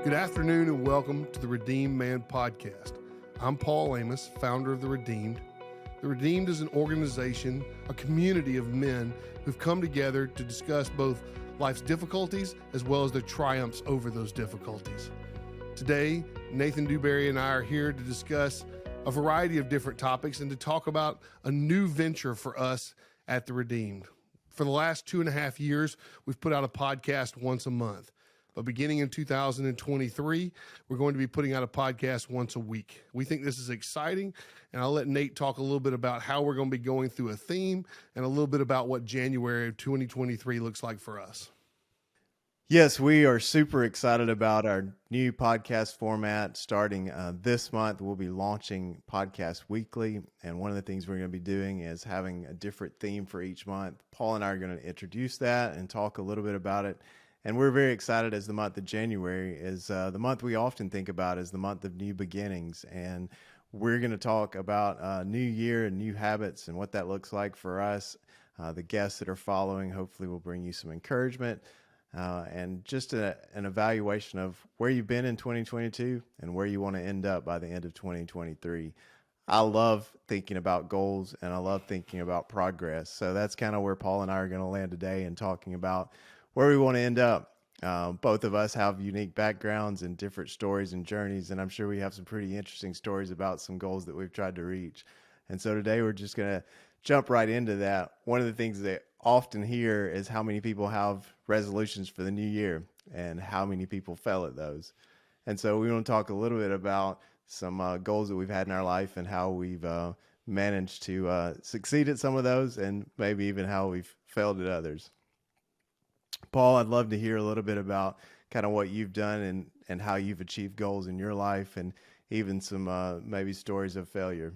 Good afternoon and welcome to the Redeemed Man Podcast. I'm Paul Amos, founder of The Redeemed. The Redeemed is an organization, a community of men who've come together to discuss both life's difficulties as well as the triumphs over those difficulties. Today, Nathan Dewberry and I are here to discuss a variety of different topics and to talk about a new venture for us at The Redeemed. For the last 2.5 years, we've put out a podcast once a month. But beginning in 2023, we're going to be putting out a podcast once a week. We think this is exciting, and I'll let Nate talk a little bit about how we're going to be going through a theme and a little bit about what January of 2023 looks like for us. Yes, we are super excited about our new podcast format. Starting this month, we'll be launching Podcast Weekly, and one of the things we're going to be doing is having a different theme for each month. Paul and I are going to introduce that and talk a little bit about it. And we're very excited as the month of January is the month we often think about as the month of new beginnings. And we're going to talk about new year and new habits and what that looks like for us. The guests that are following hopefully will bring you some encouragement and just an evaluation of where you've been in 2022 and where you want to end up by the end of 2023. I love thinking about goals and I love thinking about progress. So that's kind of where Paul and I are going to land today and talking about where we want to end up. Both of us have unique backgrounds and different stories and journeys, and I'm sure we have some pretty interesting stories about some goals that we've tried to reach. And so today we're just going to jump right into that. One of the things that I often hear is how many people have resolutions for the new year and how many people fail at those. And so we want to talk a little bit about some goals that we've had in our life and how we've managed to succeed at some of those and maybe even how we've failed at others. Paul, I'd love to hear a little bit about kind of what you've done and how you've achieved goals in your life and even some maybe stories of failure.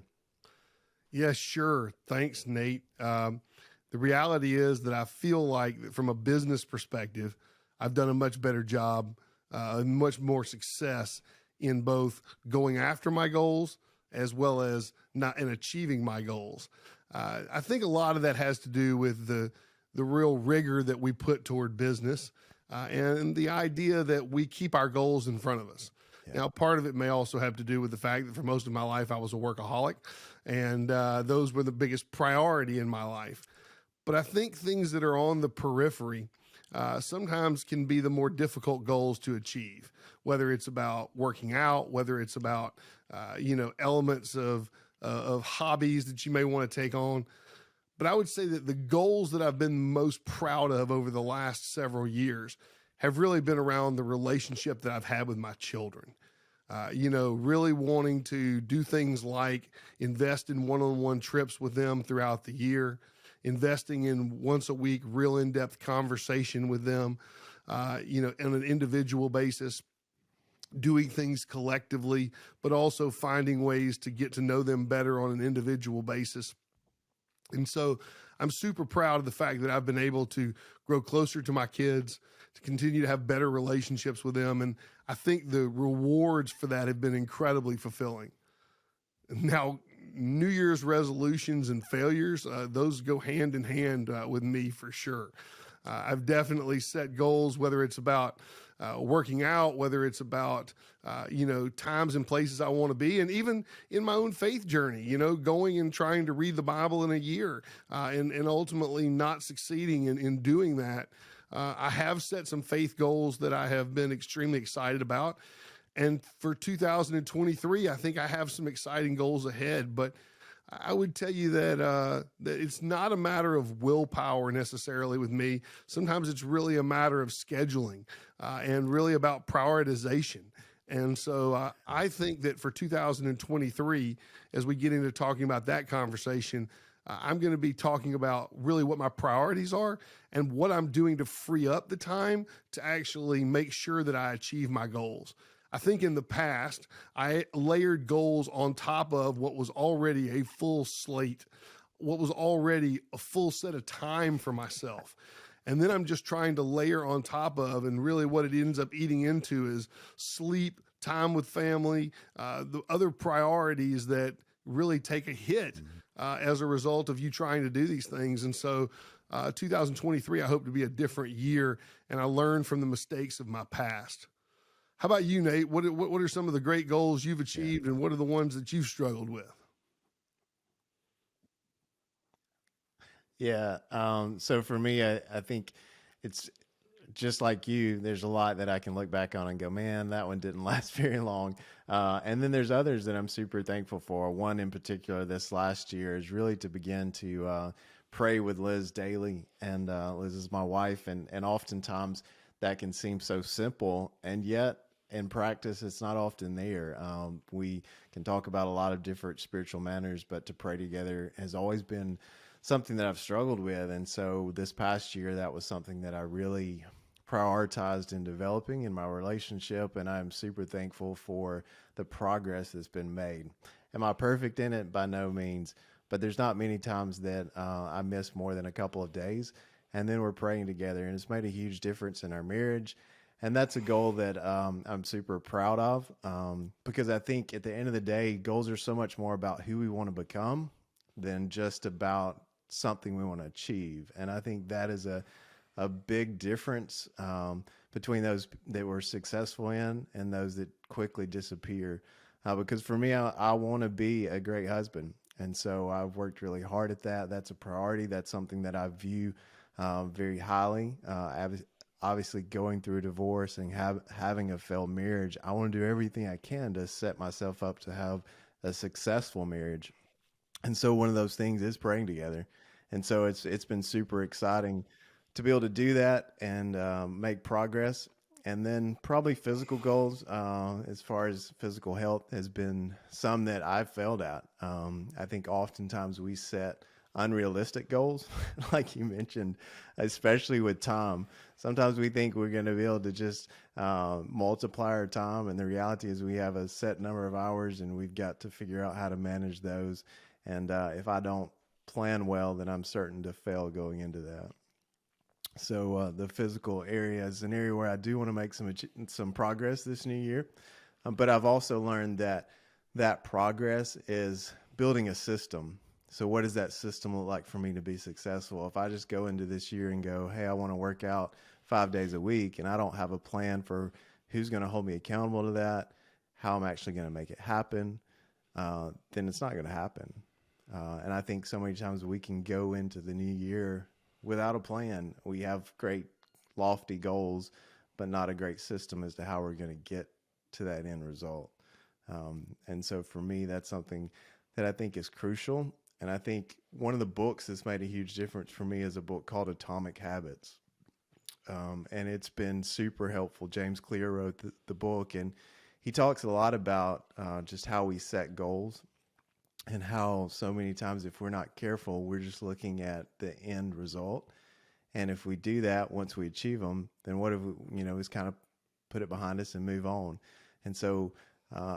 Yeah, sure. Thanks, Nate. The reality is that I feel like from a business perspective, I've done a much better job and much more success in both going after my goals as well as not in achieving my goals. I think a lot of that has to do with the real rigor that we put toward business and the idea that we keep our goals in front of us. Yeah. Now, part of it may also have to do with the fact that for most of my life, I was a workaholic, and those were the biggest priority in my life. But I think things that are on the periphery sometimes can be the more difficult goals to achieve, whether it's about working out, whether it's about, elements of hobbies that you may want to take on. But I would say that the goals that I've been most proud of over the last several years have really been around the relationship that I've had with my children. Really wanting to do things like invest in one-on-one trips with them throughout the year, investing in once a week, real in-depth conversation with them, on an individual basis, doing things collectively, but also finding ways to get to know them better on an individual basis. And so I'm super proud of the fact that I've been able to grow closer to my kids, to continue to have better relationships with them. And I think the rewards for that have been incredibly fulfilling. Now, New Year's resolutions and failures, those go hand in hand with me for sure. I've definitely set goals, whether it's about working out, whether it's about, times and places I want to be. And even in my own faith journey, going and trying to read the Bible in a year and ultimately not succeeding in doing that. I have set some faith goals that I have been extremely excited about. And for 2023, I think I have some exciting goals ahead, but I would tell you that it's not a matter of willpower necessarily with me. Sometimes it's really a matter of scheduling and really about prioritization. And so I think that for 2023, as we get into talking about that conversation, I'm going to be talking about really what my priorities are and what I'm doing to free up the time to actually make sure that I achieve my goals. I think in the past, I layered goals on top of what was already a full slate, what was already a full set of time for myself. And then I'm just trying to layer on top of, and really what it ends up eating into is sleep, time with family, the other priorities that really take a hit as a result of you trying to do these things. And so 2023, I hope to be a different year, and I learn from the mistakes of my past. How about you, Nate? What are some of the great goals you've achieved, and what are the ones that you've struggled with? Yeah. So for me, I think it's just like you. There's a lot that I can look back on and go, man, that one didn't last very long. And then there's others that I'm super thankful for. One in particular this last year is really to begin to pray with Liz daily. And Liz is my wife. And oftentimes that can seem so simple. And yet in practice, it's not often there. We can talk about a lot of different spiritual manners, but to pray together has always been something that I've struggled with. And so this past year, that was something that I really prioritized in developing in my relationship. And I'm super thankful for the progress that's been made. Am I perfect in it? By no means. But there's not many times that I miss more than a couple of days. And then we're praying together. And it's made a huge difference in our marriage. And that's a goal that I'm super proud of because I think at the end of the day, goals are so much more about who we want to become than just about something we want to achieve. And I think that is a big difference between those that we're successful in and those that quickly disappear. Because for me, I want to be a great husband. And so I've worked really hard at that. That's a priority. That's something that I view very highly. Obviously, going through a divorce and having a failed marriage, I want to do everything I can to set myself up to have a successful marriage. And so one of those things is praying together. And so it's been super exciting to be able to do that and make progress. And then probably physical goals, as far as physical health, has been some that I've failed at. I think oftentimes we set unrealistic goals, like you mentioned, especially with time. Sometimes we think we're going to be able to just multiply our time, and the reality is we have a set number of hours, and we've got to figure out how to manage those. And if I don't plan well, then I'm certain to fail going into that. So the physical area is an area where I do want to make some progress this new year. But I've also learned that progress is building a system. So what does that system look like for me to be successful? If I just go into this year and go, hey, I want to work out 5 days a week, and I don't have a plan for who's going to hold me accountable to that, how I'm actually going to make it happen, then it's not going to happen. And I think so many times we can go into the new year without a plan. We have great lofty goals, but not a great system as to how we're going to get to that end result. And so for me, that's something that I think is crucial. And I think one of the books that's made a huge difference for me is a book called Atomic Habits. And it's been super helpful. James Clear wrote the book, and he talks a lot about just how we set goals and how so many times if we're not careful, we're just looking at the end result. And if we do that, once we achieve them, then what if we, is kind of put it behind us and move on. And so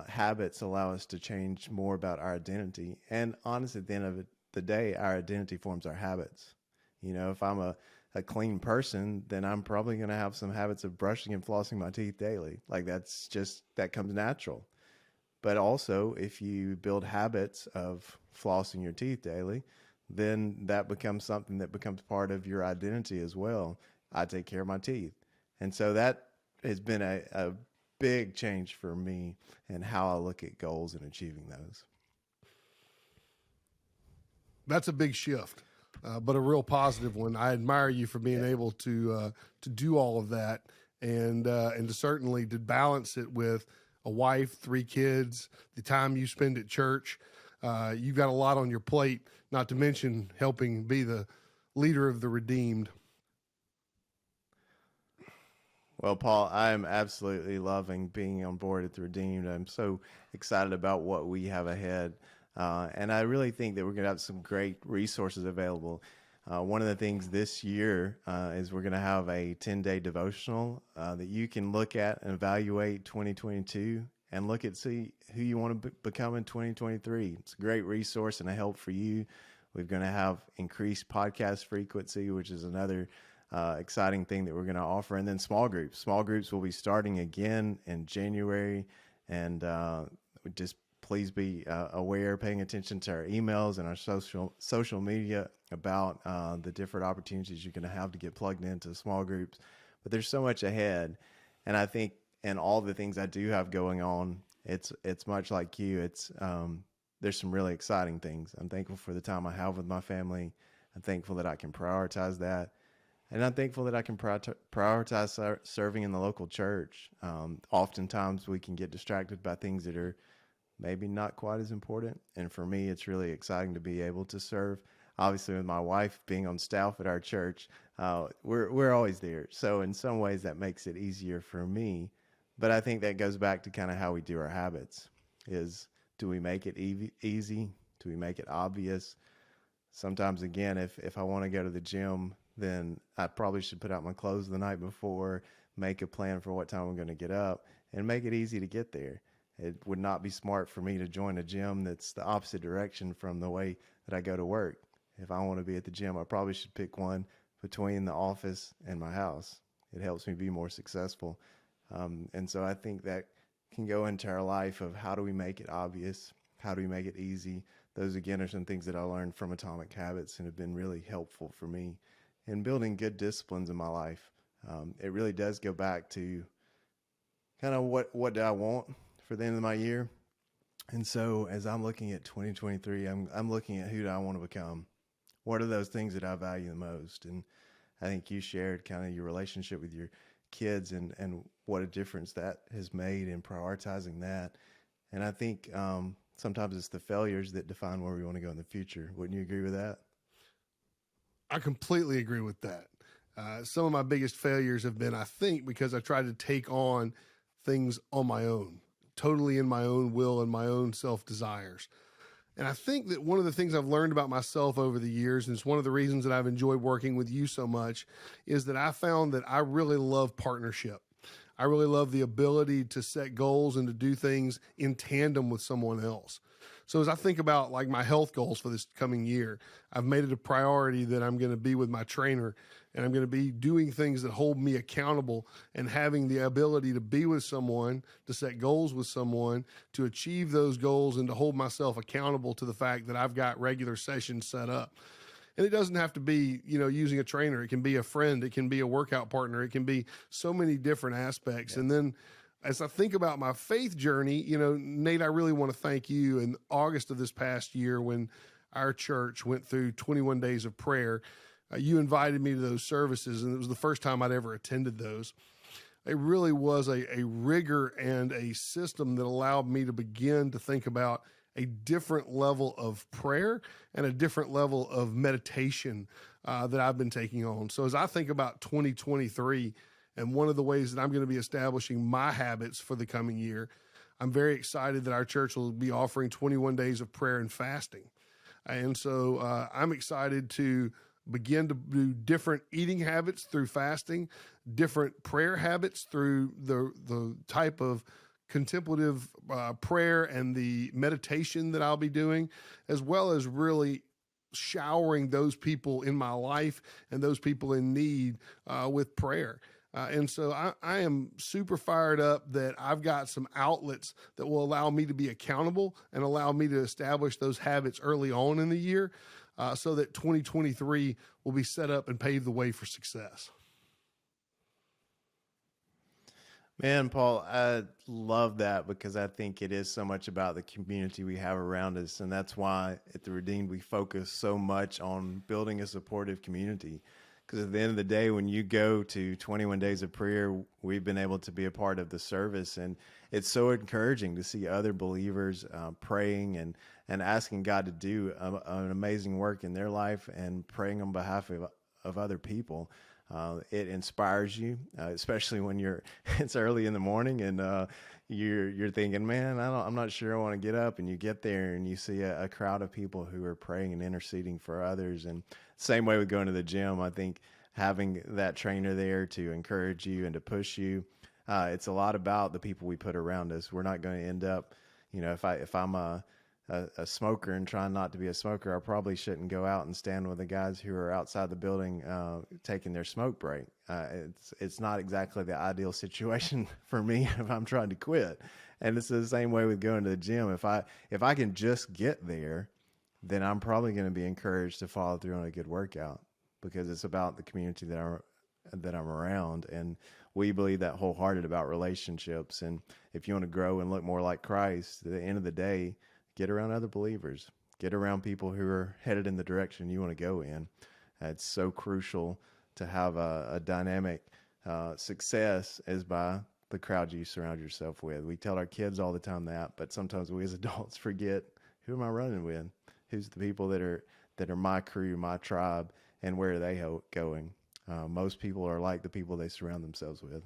habits allow us to change more about our identity. And honestly, at the end of the day, our identity forms our habits. If I'm a clean person, then I'm probably going to have some habits of brushing and flossing my teeth daily. Like that comes natural. But also, if you build habits of flossing your teeth daily, then that becomes something that becomes part of your identity as well. I take care of my teeth. And so that has been a big change for me in how I look at goals and achieving those. That's a big shift, but a real positive one. I admire you for being able to do all of that and to certainly to balance it with a wife, 3 kids, the time you spend at church. You've got a lot on your plate, not to mention helping be the leader of the redeemed. Well, Paul, I am absolutely loving being on board at the Redeemed. I'm so excited about what we have ahead. And I really think that we're going to have some great resources available. One of the things this year is we're going to have a 10-day devotional that you can look at and evaluate 2022 and look at see who you want to become in 2023. It's a great resource and a help for you. We're going to have increased podcast frequency, which is another exciting thing that we're going to offer. And then small groups. Small groups will be starting again in January. And just please be aware, paying attention to our emails and our social media about the different opportunities you're going to have to get plugged into small groups. But there's so much ahead. And I think and all the things I do have going on, it's much like you. There's some really exciting things. I'm thankful for the time I have with my family. I'm thankful that I can prioritize that. And I'm thankful that I can prioritize serving in the local church. Oftentimes we can get distracted by things that are maybe not quite as important. And for me, it's really exciting to be able to serve. Obviously, with my wife being on staff at our church, we're always there. So in some ways, that makes it easier for me. But I think that goes back to kind of how we do our habits. Do we make it easy? Do we make it obvious? Sometimes, again, if I want to go to the gym, then I probably should put out my clothes the night before, make a plan for what time I'm going to get up, and make it easy to get there. It would not be smart for me to join a gym that's the opposite direction from the way that I go to work. If I want to be at the gym, I probably should pick one between the office and my house. It helps me be more successful. And so I think that can go into our life of how do we make it obvious? How do we make it easy? Those, again, are some things that I learned from Atomic Habits and have been really helpful for me in building good disciplines in my life. It really does go back to kind of what do I want for the end of my year. And so as I'm looking at 2023, I'm looking at who do I want to become? What are those things that I value the most? And I think you shared kind of your relationship with your kids and what a difference that has made in prioritizing that. And I think sometimes it's the failures that define where we want to go in the future. Wouldn't you agree with that? I completely agree with that. Some of my biggest failures have been, I think, because I tried to take on things on my own, totally in my own will and my own self-desires. And I think that one of the things I've learned about myself over the years, and it's one of the reasons that I've enjoyed working with you so much, is that I found that I really love partnership. I really love the ability to set goals and to do things in tandem with someone else. So as I think about like my health goals for this coming year, I've made it a priority that I'm going to be with my trainer and I'm going to be doing things that hold me accountable and having the ability to be with someone, to set goals with someone, to achieve those goals and to hold myself accountable to the fact that I've got regular sessions set up. And it doesn't have to be, using a trainer. It can be a friend. It can be a workout partner. It can be so many different aspects. Yes. And then as I think about my faith journey, Nate, I really want to thank you. In August of this past year, when our church went through 21 days of prayer, you invited me to those services, and it was the first time I'd ever attended those. It really was a rigor and a system that allowed me to begin to think about a different level of prayer and a different level of meditation that I've been taking on. So as I think about 2023 and one of the ways that I'm going to be establishing my habits for the coming year, I'm very excited that our church will be offering 21 days of prayer and fasting. And so I'm excited to begin to do different eating habits through fasting, different prayer habits through the type of contemplative prayer and the meditation that I'll be doing, as well as really showering those people in my life and those people in need with prayer. And so I am super fired up that I've got some outlets that will allow me to be accountable and allow me to establish those habits early on in the year so that 2023 will be set up and pave the way for success. Man, Paul, I love that because I think it is so much about the community we have around us. And that's why at The Redeemed, we focus so much on building a supportive community. Because at the end of the day, when you go to 21 days of prayer, we've been able to be a part of the service. And it's so encouraging to see other believers praying and asking God to do an amazing work in their life and praying on behalf of other people. It inspires you, especially when it's early in the morning and you're thinking, man, I'm not sure I want to get up. And you get there and you see a crowd of people who are praying and interceding for others. And same way with going to the gym. I think having that trainer there to encourage you and to push you, it's a lot about the people we put around us. We're not going to end up, if I'm a smoker and trying not to be a smoker, I probably shouldn't go out and stand with the guys who are outside the building taking their smoke break. It's not exactly the ideal situation for me if I'm trying to quit. And it's the same way with going to the gym. If I can just get there, then I'm probably going to be encouraged to follow through on a good workout because it's about the community that that I'm around. And we believe that wholehearted about relationships. And if you want to grow and look more like Christ, at the end of the day, get around other believers, get around people who are headed in the direction you want to go in. It's so crucial to have a dynamic success is by the crowd you surround yourself with. We tell our kids all the time that, but sometimes we as adults forget, who am I running with? Who's the people that are my crew, my tribe, and where are they going? Most people are like the people they surround themselves with.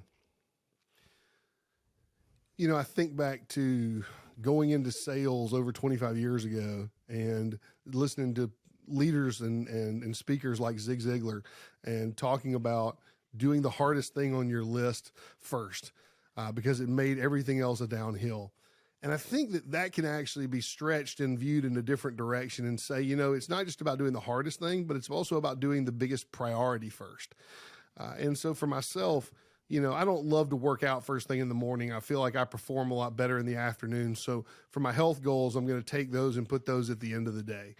You know, I think back to going into sales over 25 years ago and listening to leaders and speakers like Zig Ziglar and talking about doing the hardest thing on your list first because it made everything else a downhill. And I think that can actually be stretched and viewed in a different direction and say, you know, it's not just about doing the hardest thing, but it's also about doing the biggest priority first. And so for myself, you know, I don't love to work out first thing in the morning. I feel like I perform a lot better in the afternoon. So for my health goals, I'm going to take those and put those at the end of the day.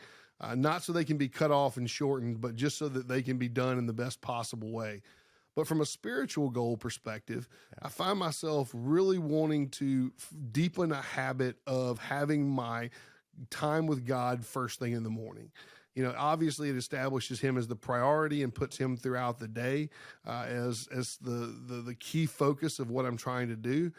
Not so they can be cut off and shortened, but just so that they can be done in the best possible way. But from a spiritual goal perspective, I find myself really wanting to deepen a habit of having my time with God first thing in the morning. You know, obviously it establishes him as the priority and puts him throughout the day as the key focus of what I'm trying to do.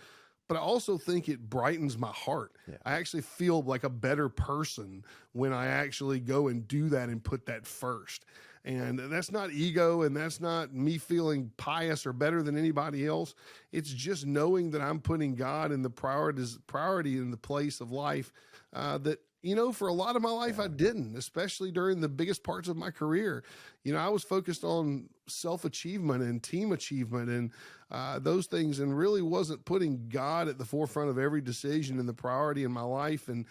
But I also think it brightens my heart. Yeah. I actually feel like a better person when I actually go and do that and put that first. And that's not ego, and that's not me feeling pious or better than anybody else. It's just knowing that I'm putting God in the priority in the place of life that, you know, for a lot of my life, I didn't, especially during the biggest parts of my career. You know, I was focused on self-achievement and team achievement and those things, and really wasn't putting God at the forefront of every decision and the priority in my life. And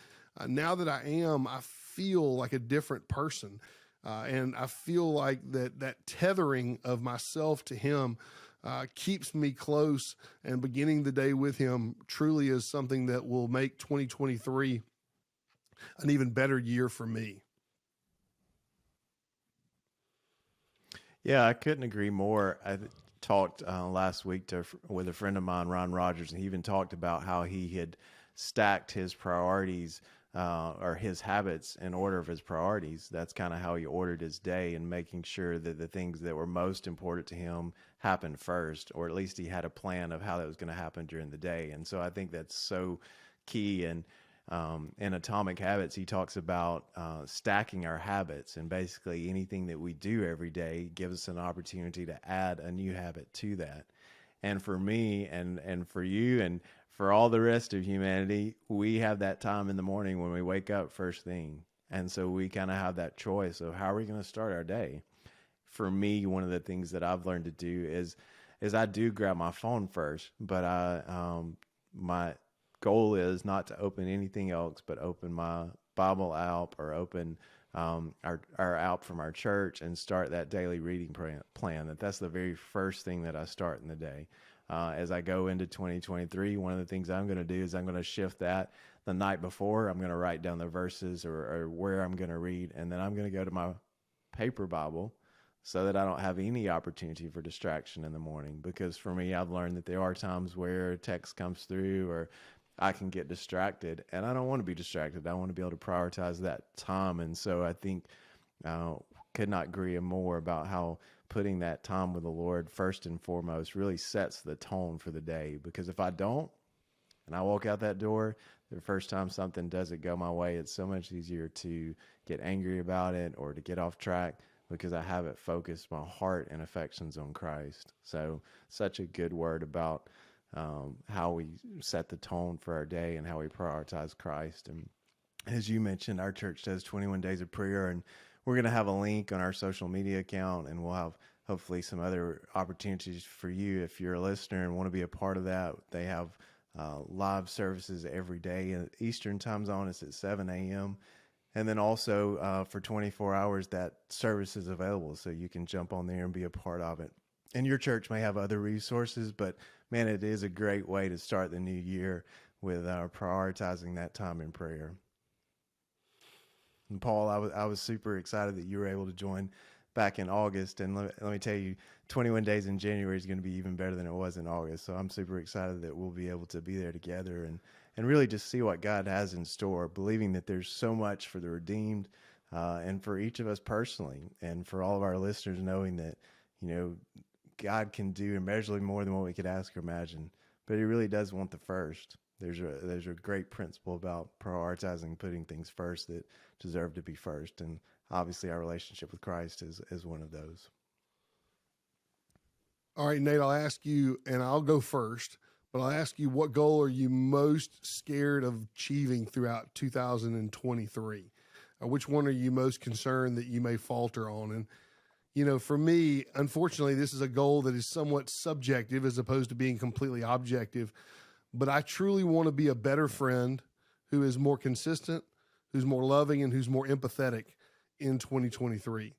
now that I am, I feel like a different person. And I feel like that tethering of myself to him keeps me close, and beginning the day with him truly is something that will make 2023 an even better year for me. Yeah, I couldn't agree more. I talked last week with a friend of mine, Ron Rogers, and he even talked about how he had stacked his priorities or his habits in order of his priorities. That's kind of how he ordered his day, and making sure that the things that were most important to him happened first, or at least he had a plan of how that was going to happen during the day. And so I think that's so key. And in Atomic Habits, he talks about stacking our habits, and basically anything that we do every day gives us an opportunity to add a new habit to that. And for me and for you and for all the rest of humanity, we have that time in the morning when we wake up first thing. And so we kind of have that choice of how are we going to start our day. For me, one of the things that I've learned to do is I do grab my phone first, but my goal is not to open anything else but open my Bible app or open our app from our church and start that daily reading plan. That's the very first thing that I start in the day. As I go into 2023, one of the things I'm going to do is I'm going to shift that the night before. I'm going to write down the verses or where I'm going to read, and then I'm going to go to my paper Bible so that I don't have any opportunity for distraction in the morning. Because for me, I've learned that there are times where text comes through or I can get distracted, and I don't want to be distracted. I want to be able to prioritize that time. And so I think could not agree more about how putting that time with the Lord first and foremost really sets the tone for the day. Because if I don't, and I walk out that door, the first time something doesn't go my way, it's so much easier to get angry about it or to get off track, because I haven't focused my heart and affections on Christ. So such a good word about how we set the tone for our day and how we prioritize Christ. And as you mentioned, our church does 21 days of prayer, and we're going to have a link on our social media account, and we'll have hopefully some other opportunities for you if you're a listener and want to be a part of that. They have live services every day. Eastern time zone is at 7 a.m. And then also for 24 hours, that service is available, so you can jump on there and be a part of it. And your church may have other resources, but man, it is a great way to start the new year with prioritizing that time in prayer. And Paul, I was super excited that you were able to join back in August. And let me tell you, 21 days in January is going to be even better than it was in August. So I'm super excited that we'll be able to be there together and really just see what God has in store, believing that there's so much for the redeemed, and for each of us personally, and for all of our listeners, knowing that, God can do immeasurably more than what we could ask or imagine, but he really does want the first. There's a great principle about prioritizing, putting things first that deserve to be first. And obviously our relationship with Christ is one of those. All right, Nate, I'll ask you, and I'll go first, but I'll ask you, what goal are you most scared of achieving throughout 2023? Which one are you most concerned that you may falter on? And, for me, unfortunately, this is a goal that is somewhat subjective as opposed to being completely objective, but I truly want to be a better friend who is more consistent, who's more loving, and who's more empathetic in 2023.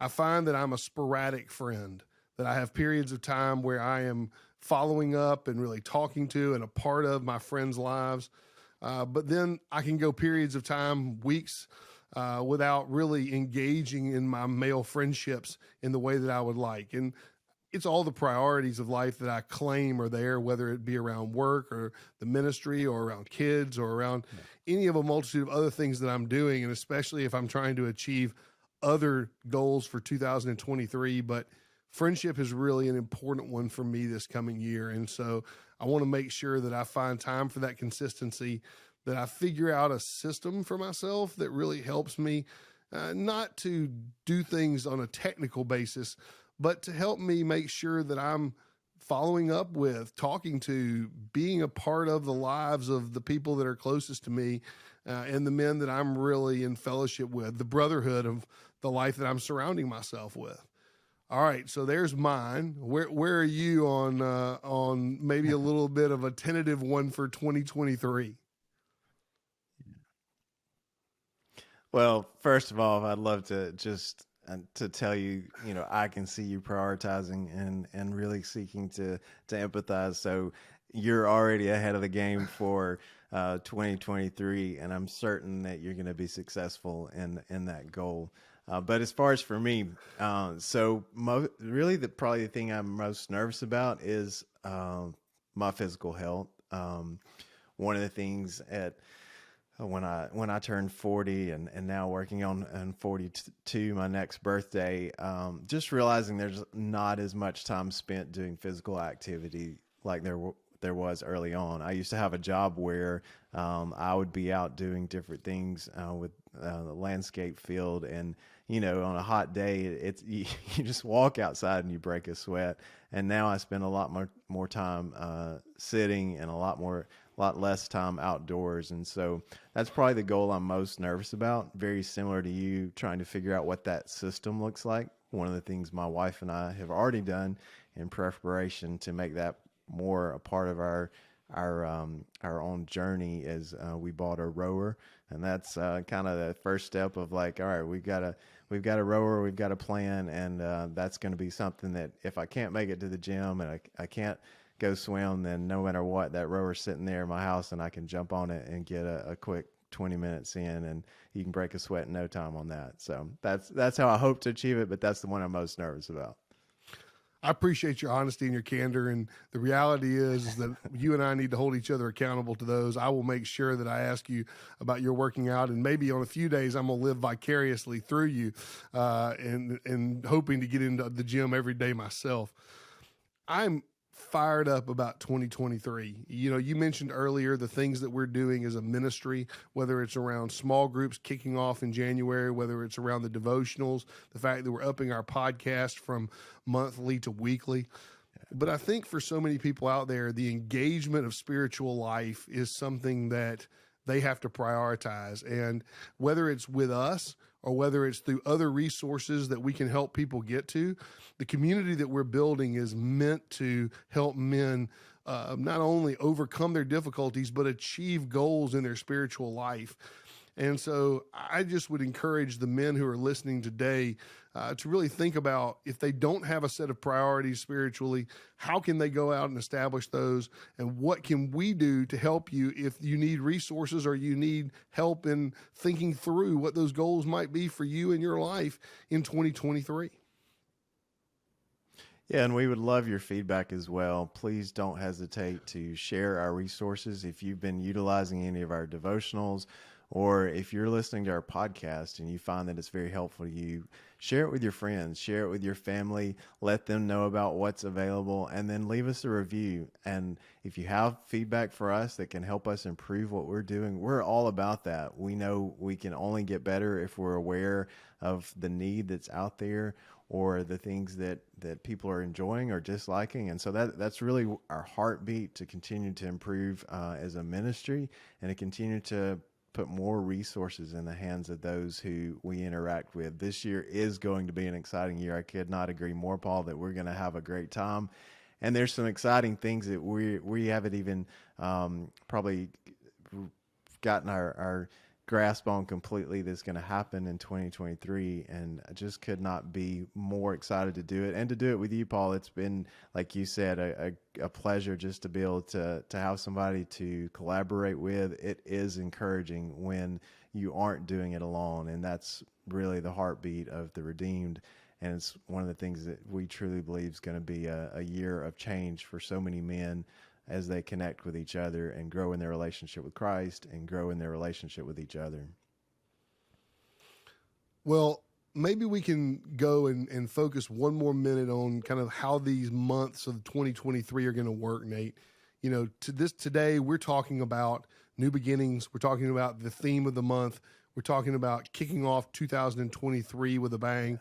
I find that I'm a sporadic friend, that I have periods of time where I am following up and really talking to and a part of my friends' lives. But then I can go periods of time, weeks, without really engaging in my male friendships in the way that I would like. And it's all the priorities of life that I claim are there, whether it be around work or the ministry or around kids or around any of a multitude of other things that I'm doing. And especially if I'm trying to achieve other goals for 2023, but friendship is really an important one for me this coming year. And so I want to make sure that I find time for that consistency, that I figure out a system for myself that really helps me, not to do things on a technical basis, but to help me make sure that I'm following up with, talking to, being a part of the lives of the people that are closest to me, and the men that I'm really in fellowship with, the brotherhood of the life that I'm surrounding myself with. All right, so there's mine. Where are you on maybe a little bit of a tentative one for 2023? Well, first of all, I'd love to just to tell you, I can see you prioritizing and really seeking to empathize. So you're already ahead of the game for 2023, and I'm certain that you're going to be successful in that goal. But as far as for me, really probably the thing I'm most nervous about is my physical health. One of the things when I turned 40 and now working on 42, my next birthday, just realizing there's not as much time spent doing physical activity like there was early on. I used to have a job where I would be out doing different things with the landscape field, and on a hot day, it's you just walk outside and you break a sweat. And now I spend a lot more time sitting and a lot less time outdoors. And so that's probably the goal I'm most nervous about. Very similar to you, trying to figure out what that system looks like. One of the things my wife and I have already done in preparation to make that more a part of our own journey is we bought a rower, and that's kind of the first step of like, all right, we've got a rower, we've got a plan, and that's going to be something that if I can't make it to the gym and I can't go swim, then no matter what, that rower's sitting there in my house and I can jump on it and get a quick 20 minutes in, and you can break a sweat in no time on that. So that's how I hope to achieve it, but that's the one I'm most nervous about. I appreciate your honesty and your candor. And the reality is that you and I need to hold each other accountable to those. I will make sure that I ask you about your working out, and maybe on a few days I'm going to live vicariously through you, and hoping to get into the gym every day myself. I'm fired up about 2023. You mentioned earlier the things that we're doing as a ministry, whether it's around small groups kicking off in January, whether it's around the devotionals, the fact that we're upping our podcast from monthly to weekly. But I think for so many people out there, the engagement of spiritual life is something that they have to prioritize. And whether it's with us or whether it's through other resources that we can help people get to, the community that we're building is meant to help men not only overcome their difficulties, but achieve goals in their spiritual life. And so I just would encourage the men who are listening today to really think about, if they don't have a set of priorities spiritually, how can they go out and establish those? And what can we do to help you if you need resources or you need help in thinking through what those goals might be for you in your life in 2023? Yeah, and we would love your feedback as well. Please don't hesitate to share our resources. If you've been utilizing any of our devotionals, or if you're listening to our podcast and you find that it's very helpful to you, share it with your friends, share it with your family, let them know about what's available, and then leave us a review. And if you have feedback for us that can help us improve what we're doing, we're all about that. We know we can only get better if we're aware of the need that's out there, or the things that people are enjoying or disliking. And so that's really our heartbeat, to continue to improve as a ministry, and to continue to put more resources in the hands of those who we interact with. This year is going to be an exciting year. I could not agree more, Paul, that we're going to have a great time. And there's some exciting things that we haven't even probably gotten our grasp on completely that's going to happen in 2023, and I just could not be more excited to do it, and to do it with you, Paul. It's been, like you said, a pleasure just to be able to have somebody to collaborate with. It is encouraging when you aren't doing it alone, and that's really the heartbeat of the Redeemed. And it's one of the things that we truly believe is going to be a year of change for so many men, as they connect with each other and grow in their relationship with Christ and grow in their relationship with each other. Well, maybe we can go and focus one more minute on kind of how these months of 2023 are going to work, Nate. You know, today we're talking about new beginnings. We're talking about the theme of the month. We're talking about kicking off 2023 with a bang.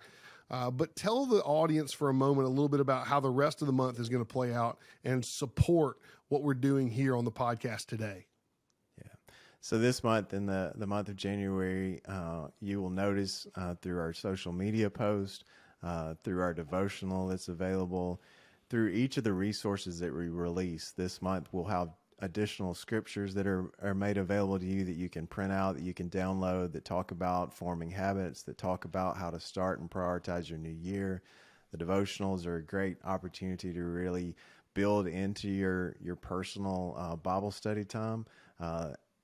But tell the audience for a moment a little bit about how the rest of the month is going to play out and support what we're doing here on the podcast today. Yeah. So this month, in the month of January, you will notice through our social media post, through our devotional that's available, through each of the resources that we release this month, we'll have additional scriptures that are made available to you that you can print out, that you can download, that talk about forming habits, that talk about how to start and prioritize your new year. The devotionals are a great opportunity to really build into your personal Bible study time.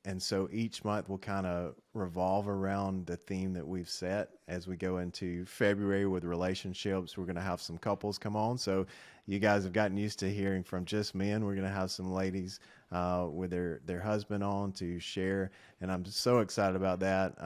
And so each month will kind of revolve around the theme that we've set. As we go into February with relationships, we're going to have some couples come on. So you guys have gotten used to hearing from just men. We're going to have some ladies with their husband on to share. And I'm so excited about that,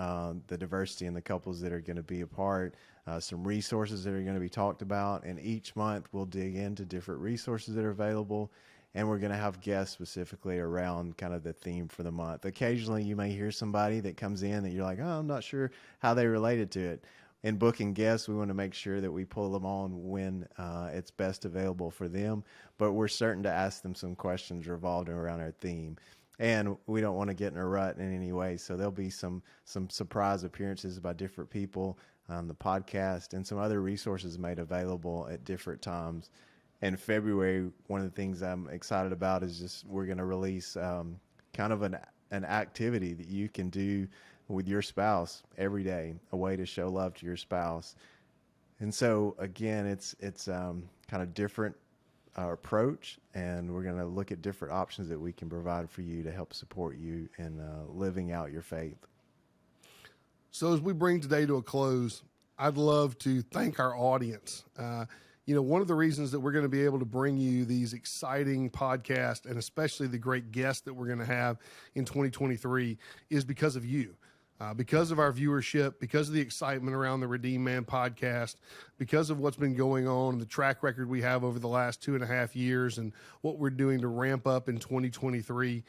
the diversity in the couples that are going to be a part, some resources that are going to be talked about. And each month we'll dig into different resources that are available. And we're going to have guests specifically around kind of the theme for the month. Occasionally you may hear somebody that comes in that you're like, oh, I'm not sure how they related to it. In booking guests, we want to make sure that we pull them on when it's best available for them. But we're certain to ask them some questions revolving around our theme. And we don't want to get in a rut in any way. So there'll be some surprise appearances by different people on the podcast, and some other resources made available at different times. In February, one of the things I'm excited about is just we're going to release kind of an activity that you can do with your spouse every day, a way to show love to your spouse. And so again, it's kind of different approach, and we're going to look at different options that we can provide for you to help support you in living out your faith. So as we bring today to a close, I'd love to thank our audience. You know, one of the reasons that we're going to be able to bring you these exciting podcasts, and especially the great guests that we're going to have in 2023, is because of you. Because of our viewership, because of the excitement around the Redeemed Man podcast, because of what's been going on, the track record we have over the last 2.5 years, and what we're doing to ramp up in 2023.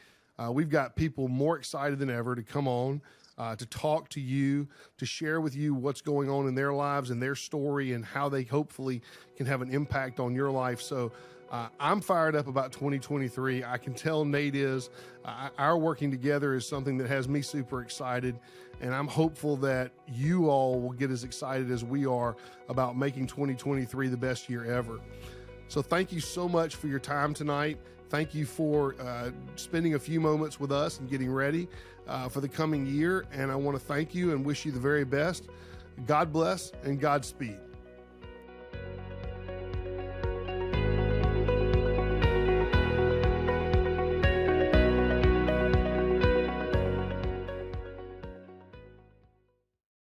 We've got people more excited than ever to come on, to talk to you, to share with you what's going on in their lives and their story, and how they hopefully can have an impact on your life. So I'm fired up about 2023. I can tell Nate is. Our working together is something that has me super excited, and I'm hopeful that you all will get as excited as we are about making 2023 the best year ever. So thank you so much for your time tonight. Thank you for spending a few moments with us and getting ready for the coming year. And I want to thank you and wish you the very best. God bless and Godspeed.